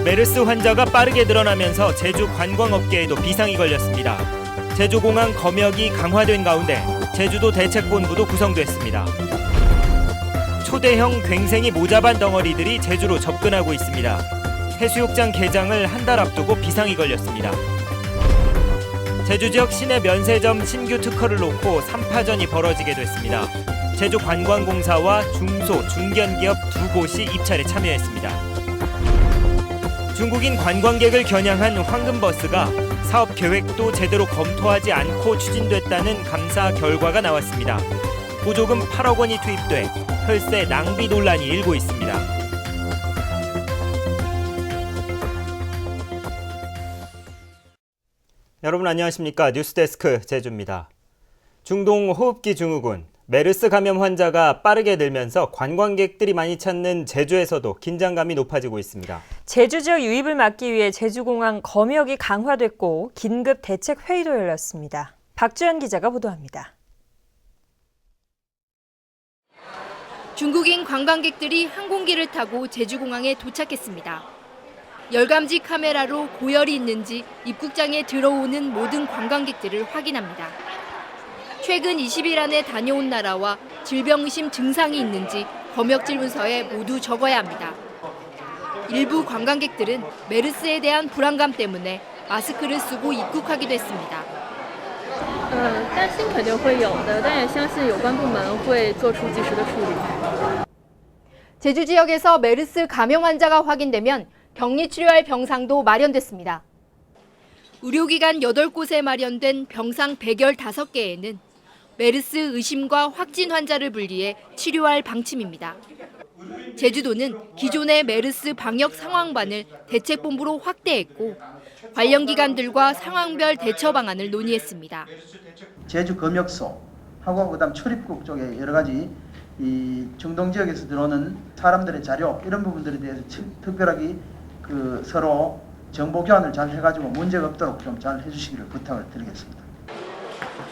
메르스 환자가 빠르게 늘어나면서 제주 관광업계에도 비상이 걸렸습니다. 제주공항 검역이 강화된 가운데 제주도 대책본부도 구성됐습니다. 초대형 괭생이 모자반 덩어리들이 제주로 접근하고 있습니다. 해수욕장 개장을 한 달 앞두고 비상이 걸렸습니다. 제주 지역 시내 면세점 신규 특허를 놓고 3파전이 벌어지게 됐습니다. 제주관광공사와 중소, 중견기업 두 곳이 입찰에 참여했습니다. 중국인 관광객을 겨냥한 황금버스가 사업 계획도 제대로 검토하지 않고 추진됐다는 감사 결과가 나왔습니다. 보조금 8억 원이 투입돼 혈세 낭비 논란이 일고 있습니다. 여러분 안녕하십니까? 뉴스데스크 제주입니다. 중동 호흡기 증후군, 메르스 감염 환자가 빠르게 늘면서 관광객들이 많이 찾는 제주에서도 긴장감이 높아지고 있습니다. 제주 지역 유입을 막기 위해 제주공항 검역이 강화됐고 긴급 대책 회의도 열렸습니다. 박주연 기자가 보도합니다. 중국인 관광객들이 항공기를 타고 제주공항에 도착했습니다. 열감지 카메라로 고열이 있는지 입국장에 들어오는 모든 관광객들을 확인합니다. 최근 20일 안에 다녀온 나라와 질병 의심 증상이 있는지 검역 질문서에 모두 적어야 합니다. 일부 관광객들은 메르스에 대한 불안감 때문에 마스크를 쓰고 입국하기도 했습니다. 担心肯定会有的，但也相信有关部门会做出及时的处理。 제주 지역에서 메르스 감염 환자가 확인되면 격리 치료할 병상도 마련됐습니다. 의료기관 8곳에 마련된 병상 115개에는 메르스 의심과 확진 환자를 분리해 치료할 방침입니다. 제주도는 기존의 메르스 방역 상황반을 대책본부로 확대했고 관련 기관들과 상황별 대처 방안을 논의했습니다. 제주 검역소하고 그다음 출입국 쪽에 여러 가지 이 중동 지역에서 들어오는 사람들의 자료 이런 부분들에 대해서 특별하게 서로 정보 교환을 잘 해가지고 문제가 없도록 좀 잘 해주시기를 부탁을 드리겠습니다.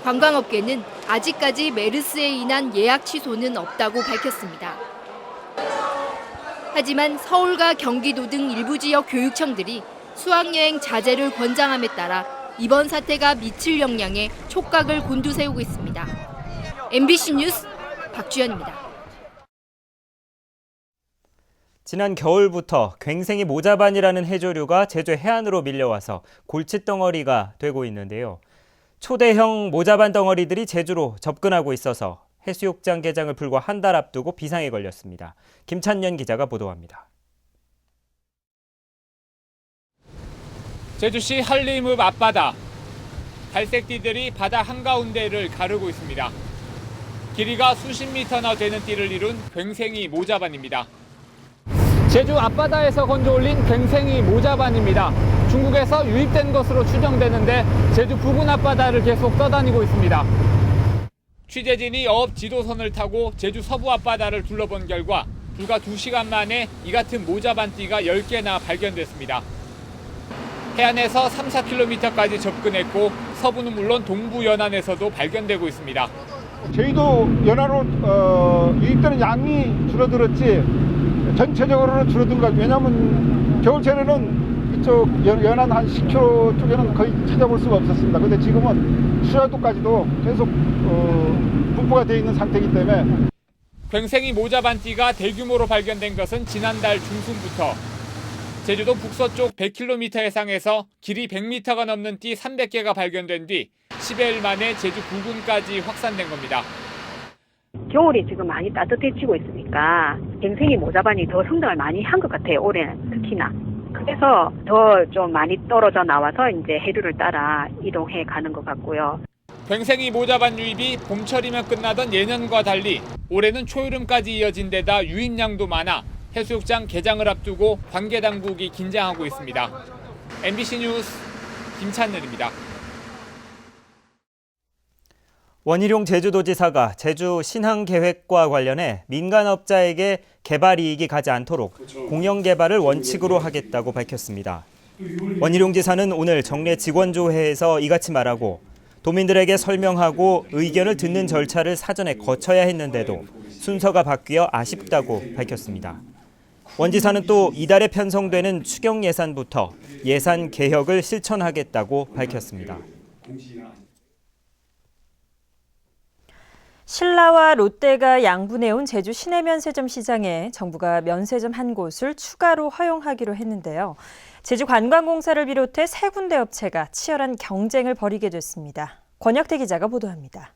관광업계는 아직까지 메르스에 인한 예약 취소는 없다고 밝혔습니다. 하지만 서울과 경기도 등 일부 지역 교육청들이 수학여행 자제를 권장함에 따라 이번 사태가 미칠 영향에 촉각을 곤두세우고 있습니다. MBC 뉴스 박주연입니다. 지난 겨울부터 괭생이 모자반이라는 해조류가 제주 해안으로 밀려와서 골칫덩어리가 되고 있는데요. 초대형 모자반 덩어리들이 제주로 접근하고 있어서 해수욕장 개장을 불과 한 달 앞두고 비상에 걸렸습니다. 김찬년 기자가 보도합니다. 제주시 한림읍 앞바다. 갈색띠들이 바다 한가운데를 가르고 있습니다. 길이가 수십 미터나 되는 띠를 이룬 괭생이 모자반입니다. 제주 앞바다에서 건져 올린 괭생이 모자반입니다. 중국에서 유입된 것으로 추정되는데 제주 부근 앞바다를 계속 떠다니고 있습니다. 취재진이 어업 지도선을 타고 제주 서부 앞바다를 둘러본 결과 불과 2시간 만에 이 같은 모자반띠가 10개나 발견됐습니다. 해안에서 3-4km까지 접근했고 서부는 물론 동부 연안에서도 발견되고 있습니다. 제주도 연안으로 유입되는 양이 줄어들었지 전체적으로는 줄어든 것 같아요. 왜냐하면 겨울철에는 이쪽 연안 한 10km 쪽에는 거의 찾아볼 수가 없었습니다. 그런데 지금은 수라도까지도 계속 분포가 되어 있는 상태이기 때문에. 괭생이 모자반띠가 대규모로 발견된 것은 지난달 중순부터 제주도 북서쪽 100km 해상에서 길이 100m가 넘는 띠 300개가 발견된 뒤 10여일 만에 제주 부근까지 확산된 겁니다. 겨울이 지금 많이 따뜻해지고 있으니까 괭생이 모자반이 더 성장을 많이 한 것 같아요. 올해는 특히나. 그래서 더 좀 많이 떨어져 나와서 이제 해류를 따라 이동해 가는 것 같고요. 괭생이 모자반 유입이 봄철이면 끝나던 예년과 달리 올해는 초여름까지 이어진 데다 유입량도 많아 해수욕장 개장을 앞두고 관계당국이 긴장하고 있습니다. MBC 뉴스 김찬늘입니다. 원희룡 제주도지사가 제주 신항계획과 관련해 민간업자에게 개발 이익이 가지 않도록 공영개발을 원칙으로 하겠다고 밝혔습니다. 원희룡 지사는 오늘 정례 직원조회에서 이같이 말하고 도민들에게 설명하고 의견을 듣는 절차를 사전에 거쳐야 했는데도 순서가 바뀌어 아쉽다고 밝혔습니다. 원지사는 또 이달에 편성되는 추경 예산부터 예산 개혁을 실천하겠다고 밝혔습니다. 신라와 롯데가 양분해온 제주 시내 면세점 시장에 정부가 면세점 한 곳을 추가로 허용하기로 했는데요. 제주관광공사를 비롯해 세 군데 업체가 치열한 경쟁을 벌이게 됐습니다. 권혁태 기자가 보도합니다.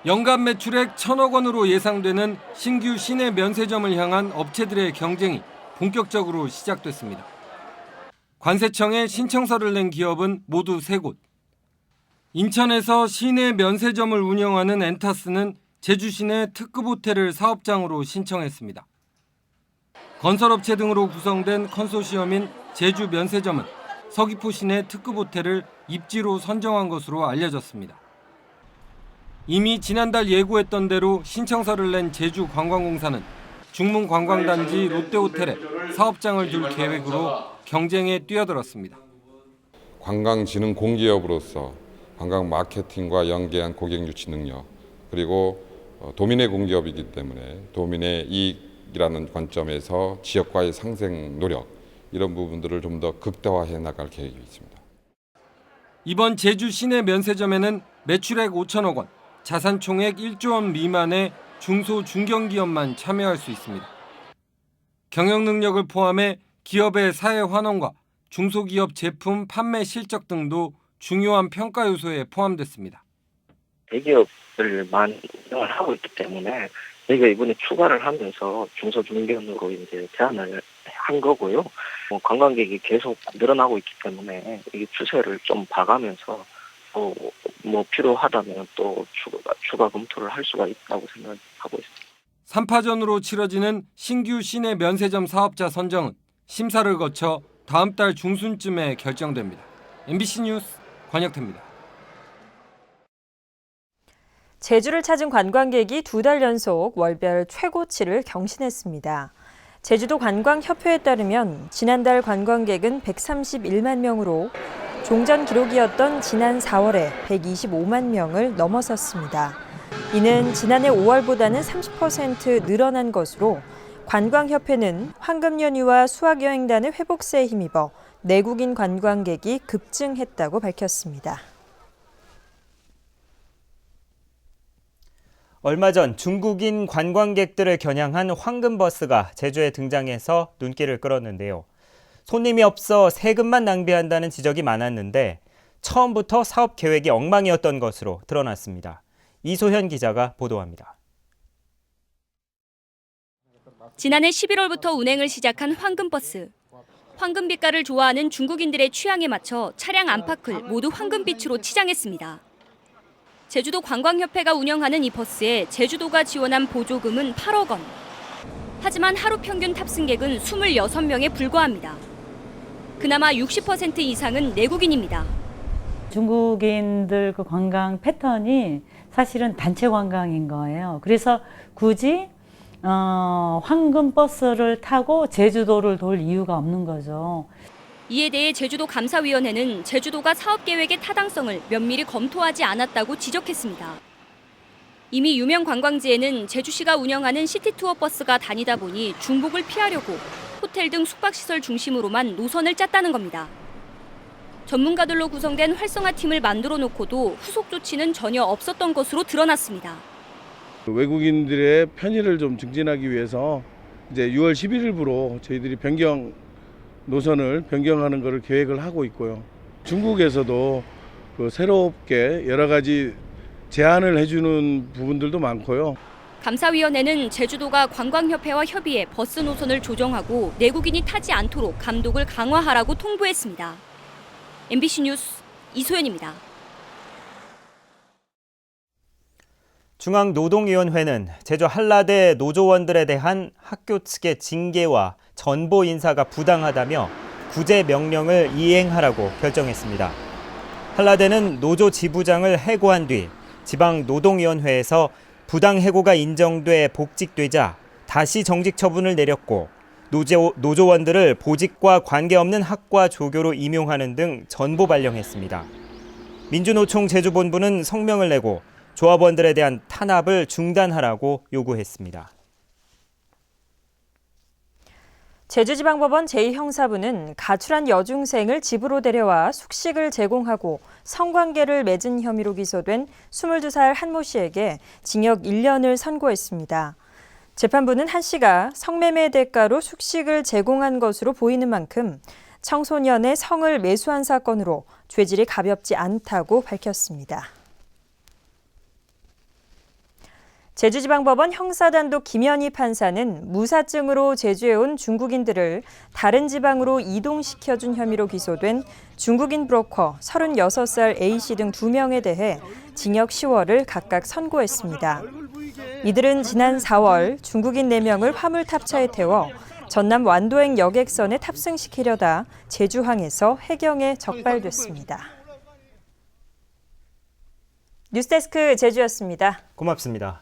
연간 매출액 1,000억 원으로 예상되는 신규 시내 면세점을 향한 업체들의 경쟁이 본격적으로 시작됐습니다. 관세청에 신청서를 낸 기업은 모두 3곳. 인천에서 시내 면세점을 운영하는 엔타스는 제주 시내 특급 호텔을 사업장으로 신청했습니다. 건설업체 등으로 구성된 컨소시엄인 제주 면세점은 서귀포 시내 특급 호텔을 입지로 선정한 것으로 알려졌습니다. 이미 지난달 예고했던 대로 신청서를 낸 제주관광공사는 중문관광단지 롯데호텔에 사업장을 둘 계획으로 경쟁에 뛰어들었습니다. 관광진흥공기업으로서 관광 마케팅과 연계한 고객 유치 능력, 그리고 도민의 공기업이기 때문에 도민의 이익이라는 관점에서 지역과의 상생 노력, 이런 부분들을 좀 더 극대화해 나갈 계획이 있습니다. 이번 제주 시내 면세점에는 매출액 5천억 원, 자산 총액 1조 원 미만의 중소 중견기업만 참여할 수 있습니다. 경영 능력을 포함해 기업의 사회 환원과 중소기업 제품 판매 실적 등도 중요한 평가 요소에 포함됐습니다. 대기업을 많이 운영을 하고 있기 때문에 저희가 이번에 추가를 하면서 중소중견으로 이제 제한을 한 거고요. 관광객이 계속 늘어나고 있기 때문에 이 추세를 좀 봐가면서 또 필요하다면 또 추가 검토를 할 수가 있다고 생각하고 있습니다. 3파전으로 치러지는 신규 시내 면세점 사업자 선정은 심사를 거쳐 다음 달 중순쯤에 결정됩니다. MBC 뉴스 권혁태입니다. 제주를 찾은 관광객이 2달 연속 월별 최고치를 경신했습니다. 제주도 관광협회에 따르면 지난달 관광객은 131만 명으로 종전 기록이었던 지난 4월에 125만 명을 넘어섰습니다. 이는 지난해 5월보다는 30% 늘어난 것으로 관광협회는 황금 연휴와 수학여행단의 회복세에 힘입어 내국인 관광객이 급증했다고 밝혔습니다. 얼마 전 중국인 관광객들을 겨냥한 황금버스가 제주에 등장해서 눈길을 끌었는데요. 손님이 없어 세금만 낭비한다는 지적이 많았는데 처음부터 사업 계획이 엉망이었던 것으로 드러났습니다. 이소현 기자가 보도합니다. 지난해 11월부터 운행을 시작한 황금버스. 황금빛깔을 좋아하는 중국인들의 취향에 맞춰 차량 안팎을 모두 황금빛으로 치장했습니다. 제주도 관광협회가 운영하는 이 버스에 제주도가 지원한 보조금은 8억 원. 하지만 하루 평균 탑승객은 26명에 불과합니다. 그나마 60% 이상은 내국인입니다. 중국인들 그 관광 패턴이 사실은 단체 관광인 거예요. 그래서 굳이 황금버스를 타고 제주도를 돌 이유가 없는 거죠. 이에 대해 제주도 감사위원회는 제주도가 사업 계획의 타당성을 면밀히 검토하지 않았다고 지적했습니다. 이미 유명 관광지에는 제주시가 운영하는 시티투어 버스가 다니다 보니 중복을 피하려고 호텔 등 숙박시설 중심으로만 노선을 짰다는 겁니다. 전문가들로 구성된 활성화팀을 만들어 놓고도 후속 조치는 전혀 없었던 것으로 드러났습니다. 외국인들의 편의를 좀 증진하기 위해서 이제 6월 11일부로 저희들이 노선을 변경하는 것을 계획을 하고 있고요. 중국에서도 새롭게 여러 가지 제안을 해주는 부분들도 많고요. 감사위원회는 제주도가 관광협회와 협의해 버스 노선을 조정하고 내국인이 타지 않도록 감독을 강화하라고 통보했습니다. MBC 뉴스 이소연입니다. 중앙노동위원회는 제주 한라대 노조원들에 대한 학교 측의 징계와 전보 인사가 부당하다며 구제 명령을 이행하라고 결정했습니다. 한라대는 노조 지부장을 해고한 뒤 지방노동위원회에서 부당 해고가 인정돼 복직되자 다시 정직 처분을 내렸고 노조원들을 보직과 관계없는 학과 조교로 임용하는 등 전보 발령했습니다. 민주노총 제주본부는 성명을 내고 조합원들에 대한 탄압을 중단하라고 요구했습니다. 제주지방법원 제2형사부는 가출한 여중생을 집으로 데려와 숙식을 제공하고 성관계를 맺은 혐의로 기소된 22살 한 모 씨에게 징역 1년을 선고했습니다. 재판부는 한 씨가 성매매 대가로 숙식을 제공한 것으로 보이는 만큼 청소년의 성을 매수한 사건으로 죄질이 가볍지 않다고 밝혔습니다. 제주지방법원 형사단독 김현희 판사는 무사증으로 제주에 온 중국인들을 다른 지방으로 이동시켜준 혐의로 기소된 중국인 브로커 36살 A씨 등 2명에 대해 징역 10월을 각각 선고했습니다. 이들은 지난 4월 중국인 4명을 화물탑차에 태워 전남 완도행 여객선에 탑승시키려다 제주항에서 해경에 적발됐습니다. 뉴스데스크 제주였습니다. 고맙습니다.